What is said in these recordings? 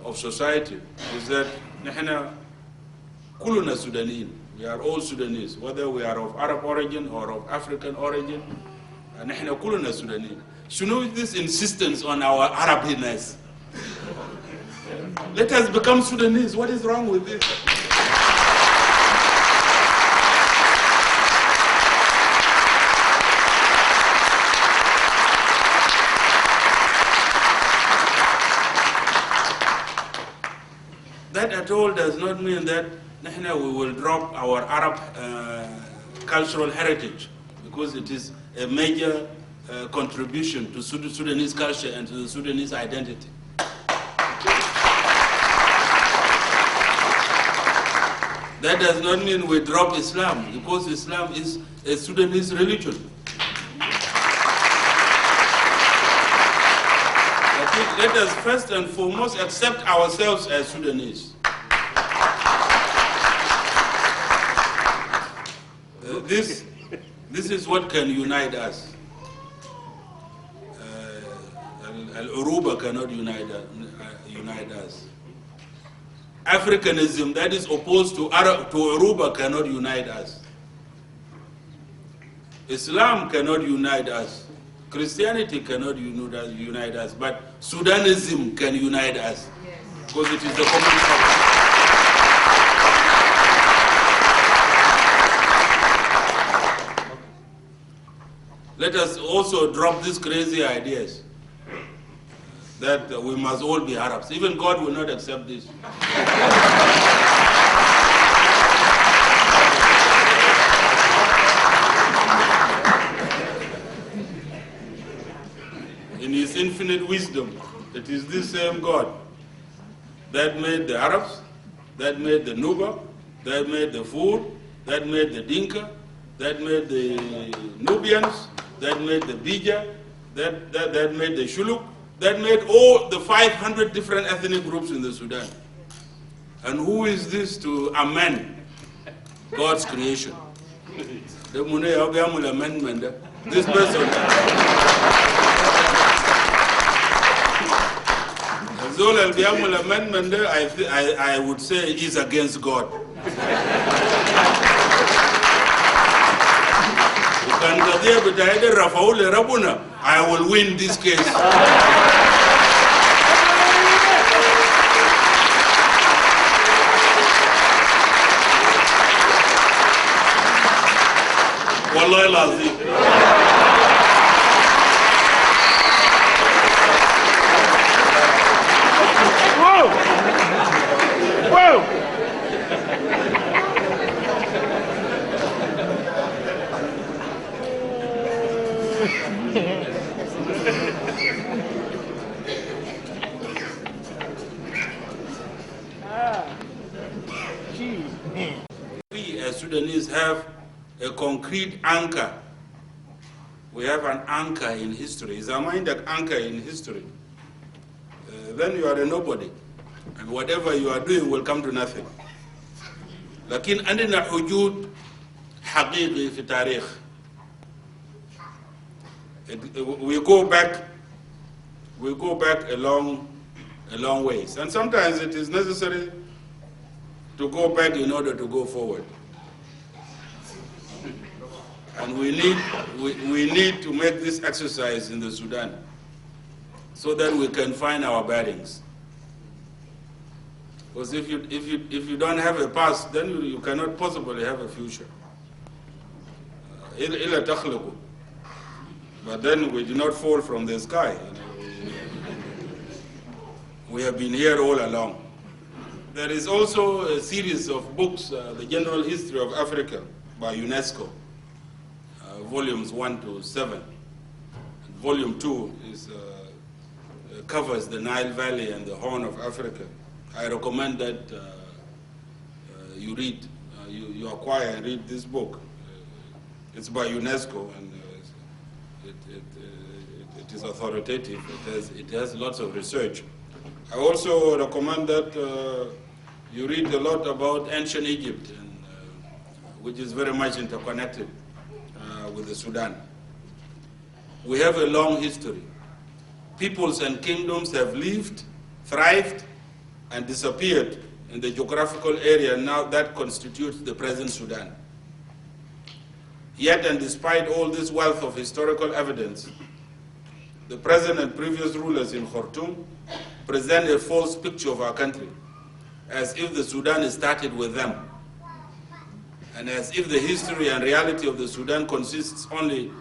of society is that نحن كلنا Sudanese. We are all Sudanese, whether we are of Arab origin or of African origin. نحن كلنا Sudanese. Shouldn't this insistence on our Arabness? Let us become Sudanese. What is wrong with this? That at all does not mean that we will drop our Arab cultural heritage, because it is a major contribution to Sudanese culture and to the Sudanese identity. That does not mean we drop Islam, because Islam is a Sudanese religion. Let us first and foremost accept ourselves as Sudanese. This is what can unite us. Al-Uruba cannot unite us. Africanism that is opposed to Uruba cannot unite us. Islam cannot unite us. Christianity cannot unite us, but Sudanism can unite us, because it is the common cause. Let us also drop these crazy ideas that we must all be Arabs. Even God will not accept this. In His infinite wisdom, it is this same God that made the Arabs, that made the Nuba, that made the Fur, that made the Dinka, that made the Nubians, that made the Bija, that made the Shuluk, that made all the 500 different ethnic groups in the Sudan. And who is this to amend God's creation? This person. Zol al-Biyamul amendment, I would say, is against God. I will win this case. Wallahi lazim. We as Sudanese have a concrete anchor. We have an anchor in history. Is a mind that anchor in history? Then you are a nobody, and whatever you are doing will come to nothing. لكن عندنا حدود حقيقي في تاريخ. We go back a long ways, and sometimes it is necessary to go back in order to go forward. And we need to make this exercise in the Sudan so that we can find our bearings. Because if you don't have a past, then you cannot possibly have a future. But then we do not fall from the sky. We have been here all along. There is also a series of books, The General History of Africa by UNESCO, volumes 1 to 7. And volume 2 covers the Nile Valley and the Horn of Africa. I recommend that you read, you acquire and read this book. It's by UNESCO, and it is authoritative. It has lots of research. I also recommend that you read a lot about ancient Egypt, which is very much interconnected with the Sudan. We have a long history. Peoples and kingdoms have lived, thrived, and disappeared in the geographical area now that constitutes the present Sudan. Yet, and despite all this wealth of historical evidence, the present and previous rulers in Khartoum present a false picture of our country, as if the Sudan started with them, and as if the history and reality of the Sudan consists only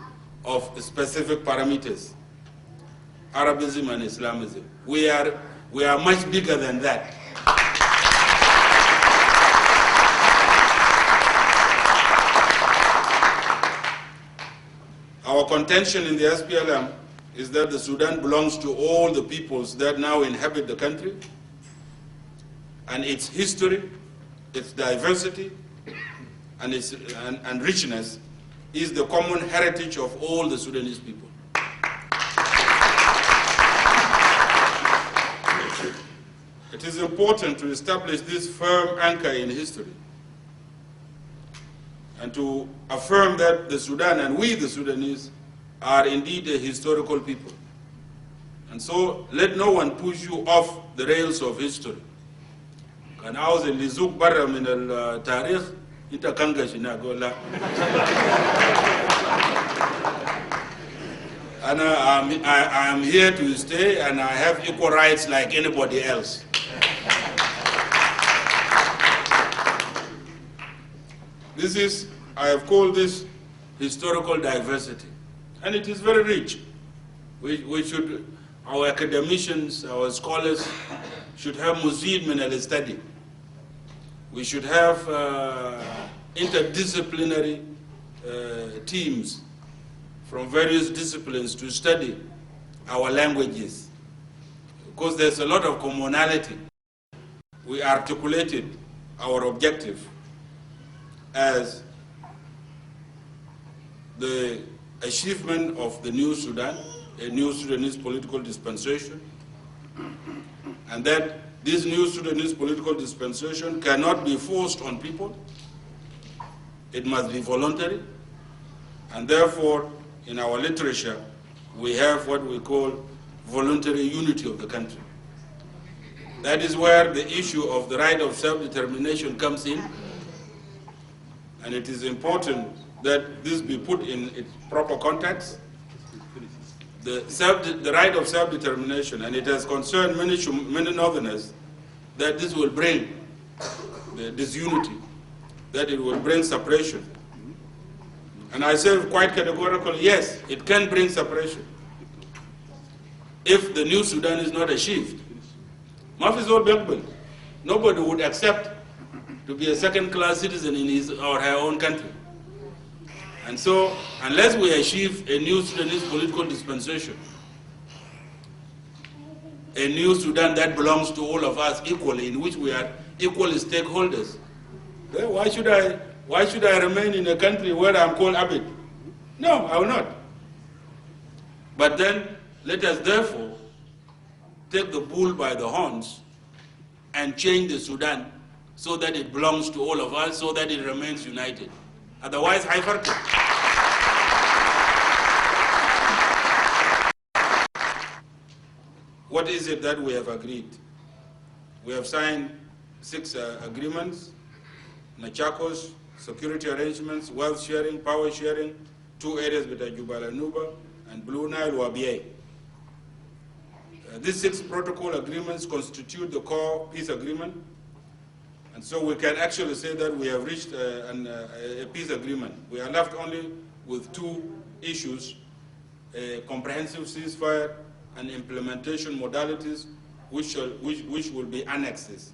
of specific parameters, Arabism and Islamism. We are much bigger than that. Our contention in the SPLM is that the Sudan belongs to all the peoples that now inhabit the country, and its history, its diversity, and its richness is the common heritage of all the Sudanese people. It is important to establish this firm anchor in history and to affirm that the Sudan and we, the Sudanese, are indeed a historical people. And so let no one push you off the rails of history. كان عاوز اللي يزوق برا من التاريخ انت كنغش هناك قول لا. I am here to stay and I have equal rights like anybody else. I have called this historical diversity, and it is very rich. Our academicians, our scholars should have museum in a study. We should have interdisciplinary teams from various disciplines to study our languages, because there's a lot of commonality. We articulated our objective as the achievement of the new Sudan, a new Sudanese political dispensation, and that this new Sudanese political dispensation cannot be forced on people. It must be voluntary, and therefore, in our literature, we have what we call voluntary unity of the country. That is where the issue of the right of self-determination comes in, and it is important that this be put in its proper context. The right of self-determination, and it has concerned many Northerners, that this will bring the disunity, that it will bring separation. And I say quite categorically, yes, it can bring separation if the new Sudan is not achieved. Nobody would accept to be a second-class citizen in his or her own country. And so, unless we achieve a new Sudanese political dispensation, a new Sudan that belongs to all of us equally, in which we are equal stakeholders, then why should I remain in a country where I'm called Abid? No, I will not. But then, let us therefore take the bull by the horns and change the Sudan so that it belongs to all of us, so that it remains united. Otherwise, what is it that we have agreed? We have signed 6 agreements: Nachakos, security arrangements, wealth sharing, power sharing, 2 areas between Jubal and Nuba, and Blue Nile, Wabie. These 6 protocol agreements constitute the core peace agreement. And so we can actually say that we have reached a peace agreement. We are left only with 2 issues: a comprehensive ceasefire and implementation modalities, which will be annexes.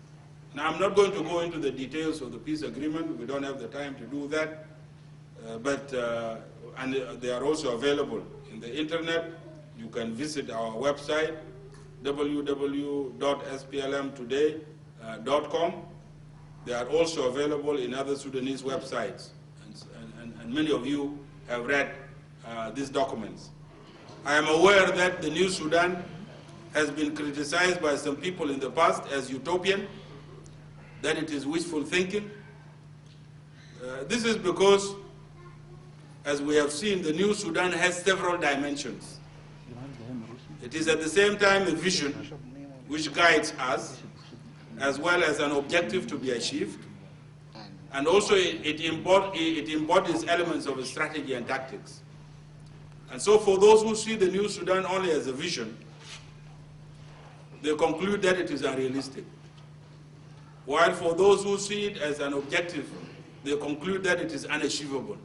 Now, I'm not going to go into the details of the peace agreement. We don't have the time to do that. And they are also available in the internet. You can visit our website, www.splmtoday.com. They are also available in other Sudanese websites, and many of you have read these documents. I am aware that the new Sudan has been criticized by some people in the past as utopian, that it is wishful thinking. This is because, as we have seen, the new Sudan has several dimensions. It is at the same time a vision which guides us, as well as an objective to be achieved. And also it embodies elements of strategy and tactics. And so for those who see the new Sudan only as a vision, they conclude that it is unrealistic. While for those who see it as an objective, they conclude that it is unachievable.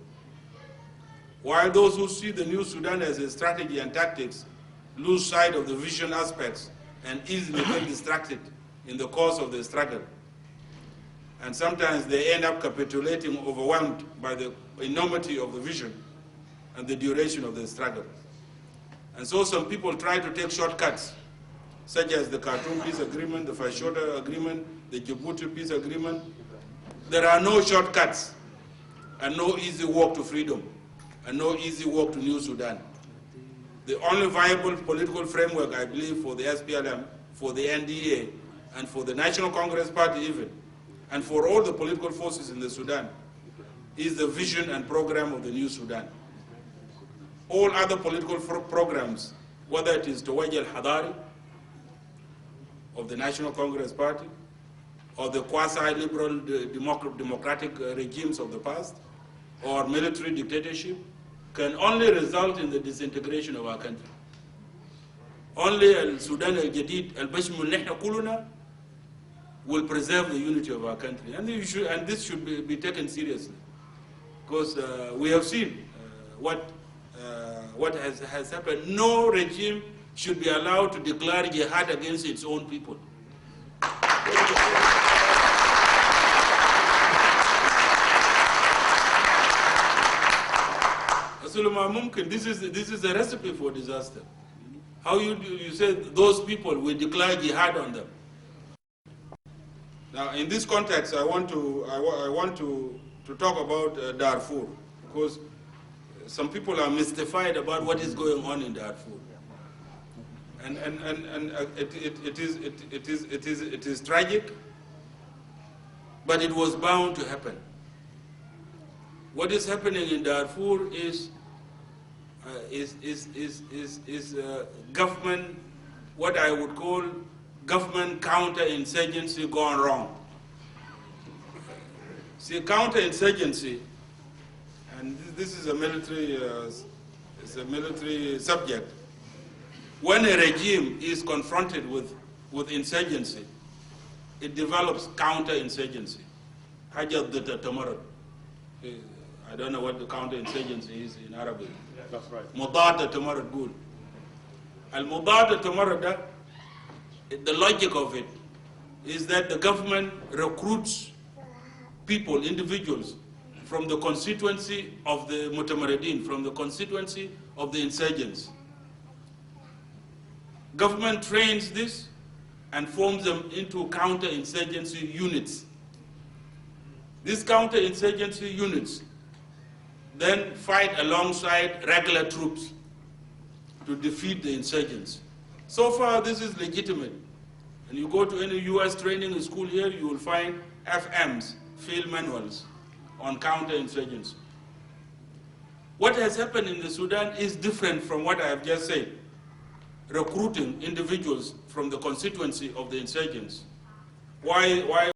While those who see the new Sudan as a strategy and tactics lose sight of the vision aspects and easily get distracted in the course of the struggle. And sometimes they end up capitulating, overwhelmed by the enormity of the vision and the duration of the struggle. And so some people try to take shortcuts, such as the Khartoum Peace Agreement, the Fashoda Agreement, the Djibouti Peace Agreement. There are no shortcuts and no easy walk to freedom and no easy walk to New Sudan. The only viable political framework, I believe, for the SPLM, for the NDA, and for the National Congress Party even, and for all the political forces in the Sudan, is the vision and program of the new Sudan. All other political programs, whether it is Tawajj al-Hadari of the National Congress Party, or the quasi-liberal democratic regimes of the past, or military dictatorship, can only result in the disintegration of our country. Only al-Sudan al-Jadid, al-Bashmul Nihna Kuluna, will preserve the unity of our country. And this should be taken seriously. Because we have seen what has happened. No regime should be allowed to declare jihad against its own people. This is a recipe for disaster. How you say those people will declare jihad on them? Now, in this context, I want to talk about Darfur, because some people are mystified about what is going on in Darfur, and it is tragic, but it was bound to happen. What is happening in Darfur is government, what I would call government counterinsurgency gone wrong. See, counterinsurgency, and this is a military subject. When a regime is confronted with insurgency, it develops counterinsurgency. Hajat Tamarad. I don't know what the counterinsurgency is in Arabic. That's right. Mudada Tamarad Gul. Al-Mudada Tamarad, the logic of it is that the government recruits people, individuals, from the constituency of the Mutamaridin, from the constituency of the insurgents. Government trains this and forms them into counterinsurgency units. These counterinsurgency units then fight alongside regular troops to defeat the insurgents. So far, this is legitimate. And you go to any US training school here, you will find FMs, field manuals, on counterinsurgency. What has happened in the Sudan is different from what I have just said. Recruiting individuals from the constituency of the insurgents. Why